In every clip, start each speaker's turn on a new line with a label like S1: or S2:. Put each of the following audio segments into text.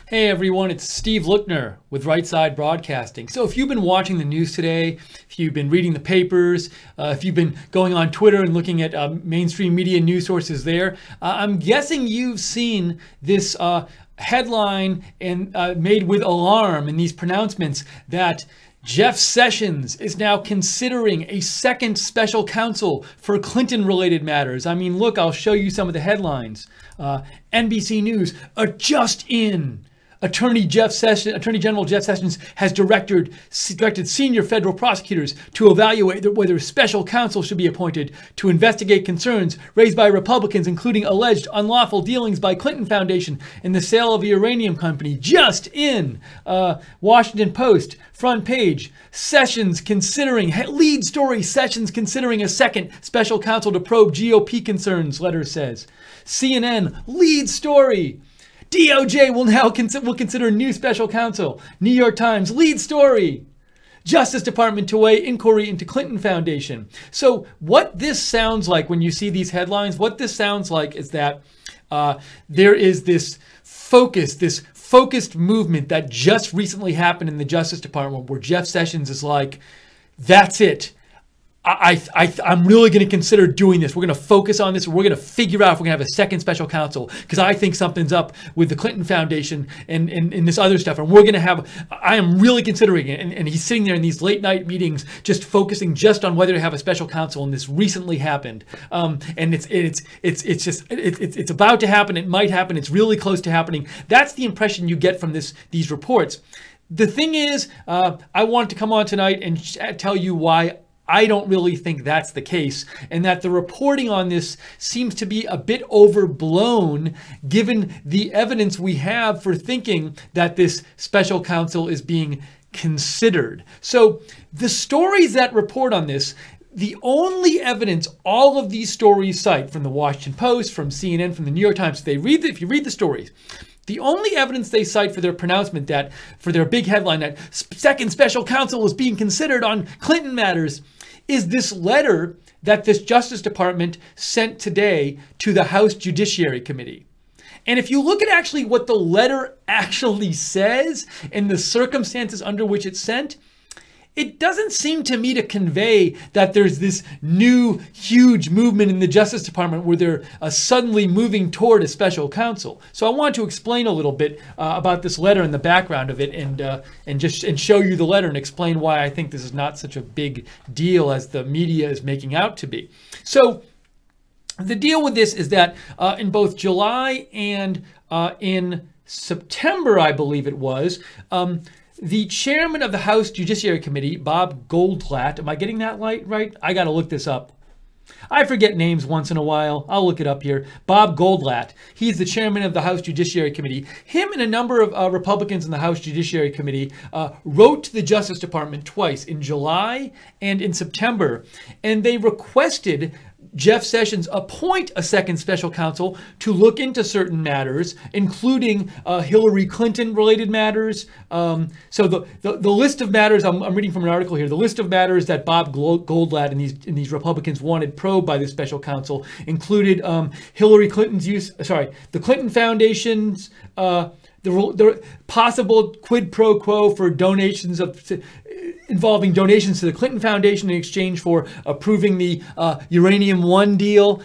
S1: Hey everyone, it's Steve Lookner with Right Side Broadcasting. So if you've been watching the news today, if you've been reading the papers, if you've been going on Twitter and looking at mainstream media news sources there, I'm guessing you've seen this headline and made with alarm in these pronouncements that Jeff Sessions is now considering a second special counsel for Clinton-related matters. I mean, look, I'll show you some of the headlines. NBC News, a just in. Attorney General Jeff Sessions has directed senior federal prosecutors to evaluate whether special counsel should be appointed to investigate concerns raised by Republicans, including alleged unlawful dealings by Clinton Foundation in the sale of a uranium company. Just in. Washington Post, front page, Sessions considering, lead story, Sessions considering a second special counsel to probe GOP concerns, letter says. CNN, lead story. DOJ will now consider new special counsel. New York Times, lead story. Justice Department to weigh inquiry into Clinton Foundation. So what this sounds like when you see these headlines, what this sounds like is that there is this focused movement that just recently happened in the Justice Department where Jeff Sessions is like, that's it. I'm really going to consider doing this. We're going to focus on this. We're going to figure out if we're going to have a second special counsel because I think something's up with the Clinton Foundation and this other stuff. And we're going to have, I am really considering it. And he's sitting there in these late night meetings, just focusing just on whether to have a special counsel. And this recently happened. And it's about to happen. It might happen. It's really close to happening. That's the impression you get from these reports. The thing is, I want to come on tonight and tell you why I don't really think that's the case, and that the reporting on this seems to be a bit overblown given the evidence we have for thinking that this special counsel is being considered. So the stories that report on this, the only evidence all of these stories cite from the Washington Post, from CNN, from the New York Times, if you read the stories, the only evidence they cite for their pronouncement for their big headline that second special counsel is being considered on Clinton matters is this letter that this Justice Department sent today to the House Judiciary Committee. And if you look at actually what the letter actually says and the circumstances under which it's sent, it doesn't seem to me to convey that there's this new huge movement in the Justice Department where they're suddenly moving toward a special counsel. So I want to explain a little bit about this letter and the background of it and show you the letter and explain why I think this is not such a big deal as the media is making out to be. So the deal with this is that in both July and in September, I believe it was, the chairman of the House Judiciary Committee, Bob Goldblatt, am I getting that right? I got to look this up. I forget names once in a while. I'll look it up here. Bob Goldblatt. He's the chairman of the House Judiciary Committee. Him and a number of Republicans in the House Judiciary Committee wrote to the Justice Department twice, in July and in September, and they requested Jeff Sessions appoint a second special counsel to look into certain matters, including Hillary Clinton related matters. So the list of matters, I'm reading from an article here, the list of matters that Bob Goldblatt and these Republicans wanted probed by this special counsel included Hillary Clinton's the Clinton Foundation's, the possible quid pro quo for donations involving donations to the Clinton Foundation in exchange for approving the Uranium One deal.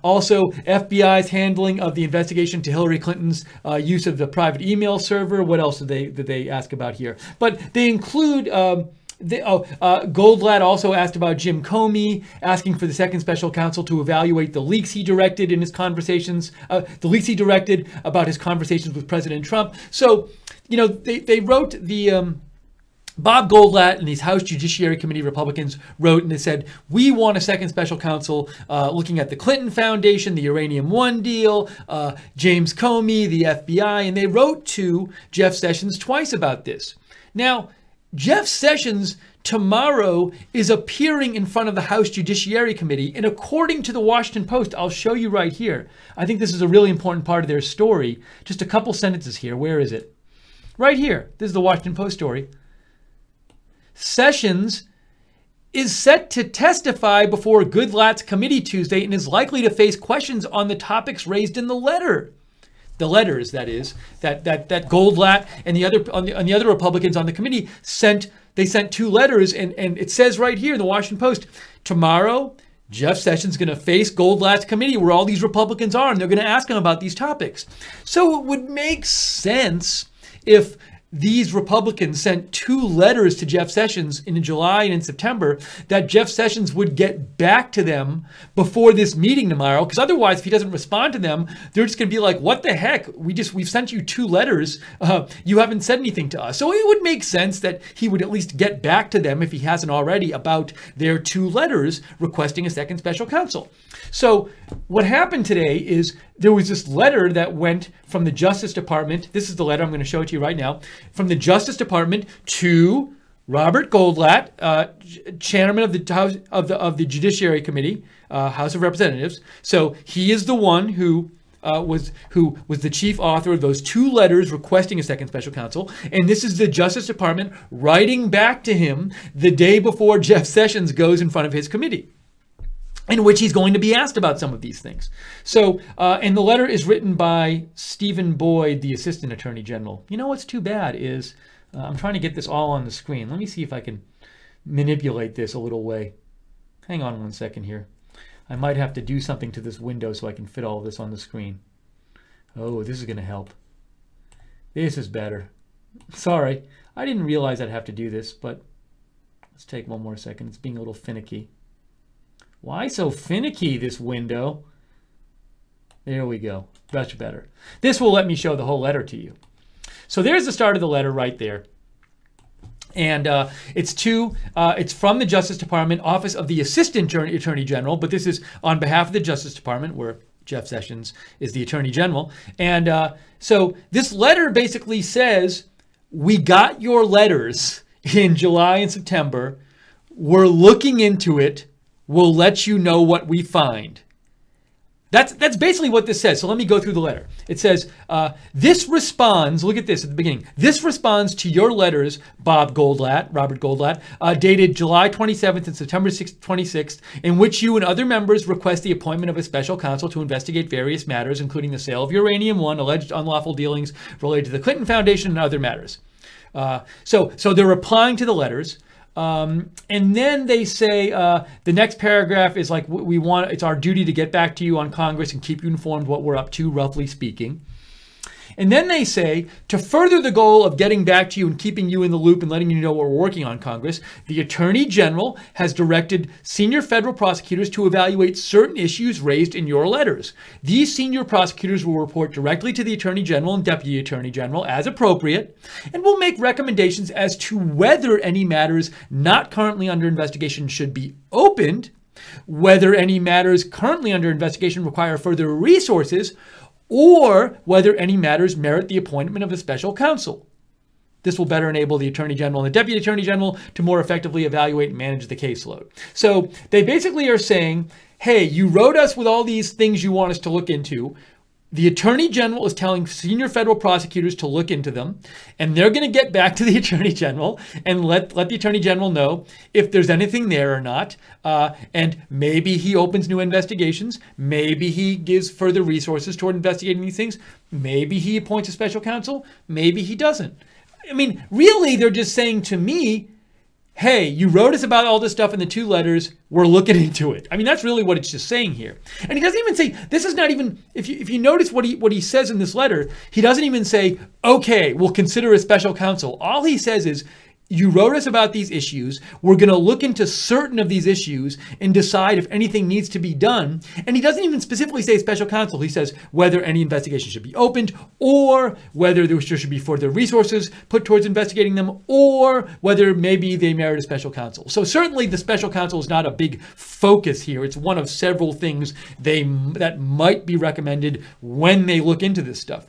S1: Also, FBI's handling of the investigation to Hillary Clinton's use of the private email server. What else did they ask about here? But they include Goldblatt also asked about Jim Comey, asking for the second special counsel to evaluate the leaks he directed in his conversations, the leaks he directed about his conversations with President Trump. So, you know, they wrote Bob Goldblatt and these House Judiciary Committee Republicans wrote and they said, we want a second special counsel looking at the Clinton Foundation, the Uranium One deal, James Comey, the FBI, and they wrote to Jeff Sessions twice about this. Now, Jeff Sessions tomorrow is appearing in front of the House Judiciary Committee, and according to the Washington Post, I'll show you right here. I think this is a really important part of their story. Just a couple sentences here. Where is it? Right here. This is the Washington Post story. Sessions is set to testify before Goldblatt's committee Tuesday and is likely to face questions on the topics raised in the letter. the letters, that is, that Goldblatt and the other Republicans on the committee sent 2 letters, and it says right here in the Washington Post, tomorrow, Jeff Sessions is going to face Goldblatt's committee where all these Republicans are, and they're going to ask him about these topics. So it would make sense if these Republicans sent 2 letters to Jeff Sessions in July and in September, that Jeff Sessions would get back to them before this meeting tomorrow. Because otherwise, if he doesn't respond to them, they're just going to be like, what the heck? We've sent you 2 letters. You haven't said anything to us. So it would make sense that he would at least get back to them, if he hasn't already, about their 2 letters requesting a second special counsel. So what happened today is there was this letter that went from the Justice Department. This is the letter. I'm going to show it to you right now. From the Justice Department to Robert Goldblatt, chairman of the Judiciary Committee, House of Representatives. So he is the one who was the chief author of those 2 letters requesting a second special counsel. And this is the Justice Department writing back to him the day before Jeff Sessions goes in front of his committee, in which he's going to be asked about some of these things. So, and the letter is written by Stephen Boyd, the Assistant Attorney General. You know what's too bad is, I'm trying to get this all on the screen. Let me see if I can manipulate this a little way. Hang on one second here. I might have to do something to this window so I can fit all of this on the screen. Oh, this is going to help. This is better. Sorry, I didn't realize I'd have to do this, but let's take one more second. It's being a little finicky. Why so finicky, this window? There we go. Much better. This will let me show the whole letter to you. So there's the start of the letter right there. And it's from the Justice Department, Office of the Assistant Attorney General, but this is on behalf of the Justice Department, where Jeff Sessions is the Attorney General. And so this letter basically says, we got your letters in July and September. We're looking into it. We'll let you know what we find. That's basically what this says. So let me go through the letter. It says, this responds, look at this at the beginning. This responds to your letters, Robert Goldblatt, dated July 27th and September 26th, in which you and other members request the appointment of a special counsel to investigate various matters, including the sale of Uranium-1, alleged unlawful dealings related to the Clinton Foundation, and other matters. So they're replying to the letters. And then they say the next paragraph is like, it's our duty to get back to you on Congress and keep you informed what we're up to, roughly speaking. And then they say, to further the goal of getting back to you and keeping you in the loop and letting you know what we're working on, Congress, the Attorney General has directed senior federal prosecutors to evaluate certain issues raised in your letters. These senior prosecutors will report directly to the Attorney General and Deputy Attorney General as appropriate, and will make recommendations as to whether any matters not currently under investigation should be opened, whether any matters currently under investigation require further resources, or whether any matters merit the appointment of a special counsel. This will better enable the Attorney General and the Deputy Attorney General to more effectively evaluate and manage the caseload. So they basically are saying, hey, you wrote us with all these things you want us to look into. The Attorney General is telling senior federal prosecutors to look into them, and they're going to get back to the Attorney General and let the Attorney General know if there's anything there or not. And maybe he opens new investigations. Maybe he gives further resources toward investigating these things. Maybe he appoints a special counsel. Maybe he doesn't. I mean, really, they're just saying to me, hey, you wrote us about all this stuff in the 2 letters. We're looking into it. I mean, that's really what it's just saying here. And he doesn't even say, this is not even, if you notice what he says in this letter, he doesn't even say, okay, we'll consider a special counsel. All he says is, you wrote us about these issues. We're going to look into certain of these issues and decide if anything needs to be done. And he doesn't even specifically say special counsel. He says whether any investigation should be opened, or whether there should be further resources put towards investigating them, or whether maybe they merit a special counsel. So certainly the special counsel is not a big focus here. It's one of several things that might be recommended when they look into this stuff.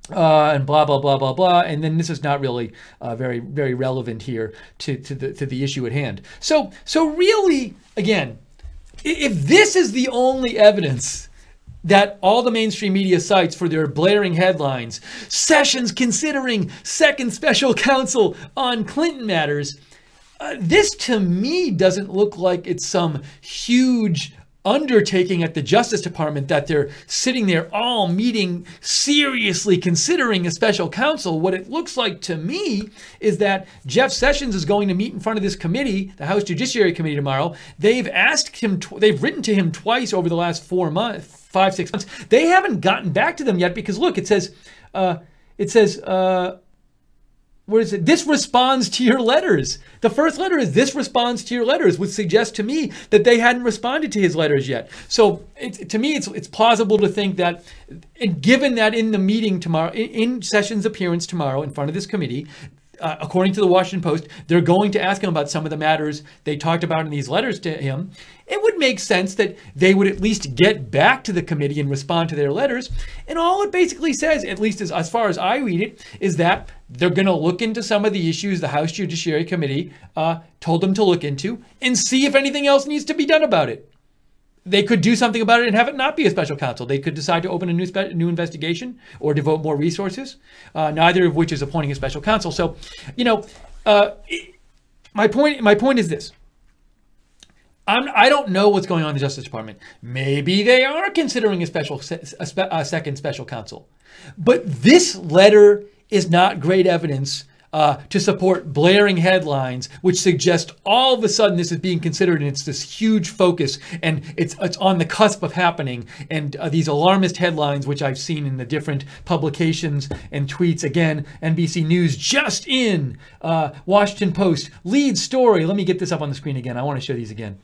S1: And blah, blah, blah, blah, blah. And then this is not really very, very relevant here to the issue at hand. So really, again, if this is the only evidence that all the mainstream media cites for their blaring headlines, Sessions considering second special counsel on Clinton matters, this to me doesn't look like it's some huge undertaking at the Justice Department that they're sitting there all meeting, seriously considering a special counsel. What it looks like to me is that Jeff Sessions is going to meet in front of this committee, the House Judiciary Committee, tomorrow. They've asked him, they've written to him twice over the last 4 months, 5-6 months. They haven't gotten back to them yet because look, it says, where is it? This responds to your letters. The first letter is this responds to your letters, which suggests to me that they hadn't responded to his letters yet. So to me, it's plausible to think that, and given that in the meeting tomorrow, in Sessions' appearance tomorrow in front of this committee, according to the Washington Post, they're going to ask him about some of the matters they talked about in these letters to him. It would make sense that they would at least get back to the committee and respond to their letters. And all it basically says, at least as far as I read it, is that they're going to look into some of the issues the House Judiciary Committee told them to look into and see if anything else needs to be done about it. They could do something about it and have it not be a special counsel. They could decide to open a new investigation or devote more resources, neither of which is appointing a special counsel. So, you know, my point is this. I don't know what's going on in the Justice Department. Maybe they are considering a second special counsel. But this letter is not great evidence to support blaring headlines, which suggest all of a sudden this is being considered and it's this huge focus and it's on the cusp of happening. And these alarmist headlines, which I've seen in the different publications and tweets, again, NBC News just in, Washington Post, lead story. Let me get this up on the screen again. I want to show these again.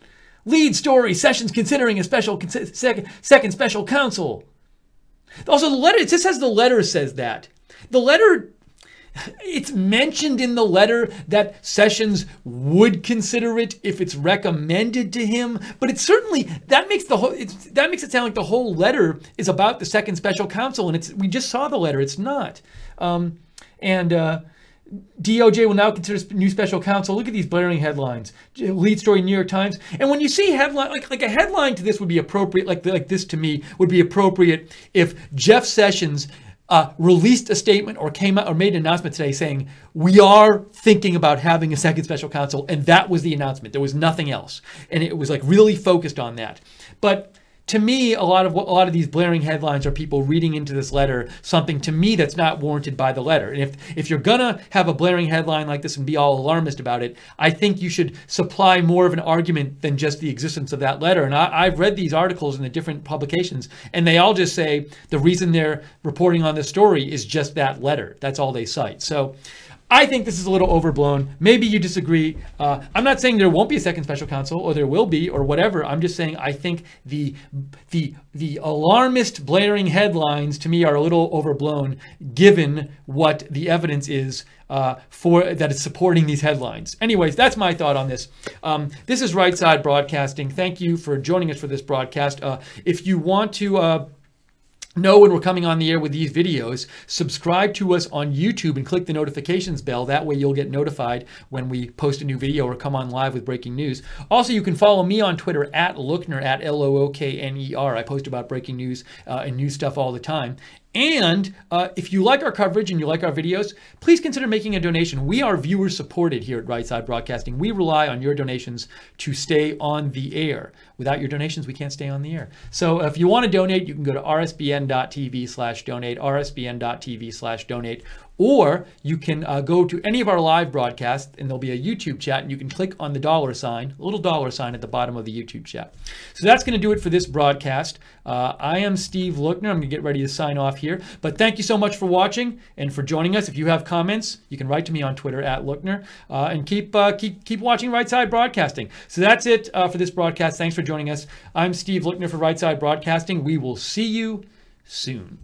S1: Lead story, Sessions considering a second special counsel. Also, the letter, it just says the letter says that. The letter, it's mentioned in the letter that Sessions would consider it if it's recommended to him, but it's certainly, that makes it sound like the whole letter is about the second special counsel, and we just saw the letter. It's not. DOJ will now consider new special counsel. Look at these blaring headlines. Lead story, New York Times. And when you see headline, like a headline to this would be appropriate, like this to me would be appropriate if Jeff Sessions released a statement or came out or made an announcement today saying, we are thinking about having a second special counsel. And that was the announcement. There was nothing else. And it was like really focused on that. But to me, a lot of these blaring headlines are people reading into this letter something to me that's not warranted by the letter. And if you're gonna have a blaring headline like this and be all alarmist about it, I think you should supply more of an argument than just the existence of that letter. And I've read these articles in the different publications, and they all just say the reason they're reporting on this story is just that letter. That's all they cite. So I think this is a little overblown. Maybe you disagree. I'm not saying there won't be a second special counsel or there will be or whatever. I'm just saying I think the alarmist blaring headlines to me are a little overblown given what the evidence is that is supporting these headlines. Anyways, that's my thought on this. This is Right Side Broadcasting. Thank you for joining us for this broadcast. If you want to know when we're coming on the air with these videos, subscribe to us on YouTube and click the notifications bell. That way you'll get notified when we post a new video or come on live with breaking news. Also, you can follow me on Twitter at Lookner, at Lookner. I post about breaking news and news stuff all the time. And if you like our coverage and you like our videos, please consider making a donation. We are viewer supported here at Right Side Broadcasting. We rely on your donations to stay on the air. Without your donations, we can't stay on the air. So if you want to donate, you can go to rsbn.tv/donate, rsbn.tv/donate, or you can go to any of our live broadcasts and there'll be a YouTube chat and you can click on the $sign, a little $sign at the bottom of the YouTube chat. So that's going to do it for this broadcast. I am Steve Lookner. I'm going to get ready to sign off here. But thank you so much for watching and for joining us. If you have comments, you can write to me on Twitter at Lookner, and keep watching Right Side Broadcasting. So that's it for this broadcast. Thanks for joining us. I'm Steve Lookner for Right Side Broadcasting. We will see you soon.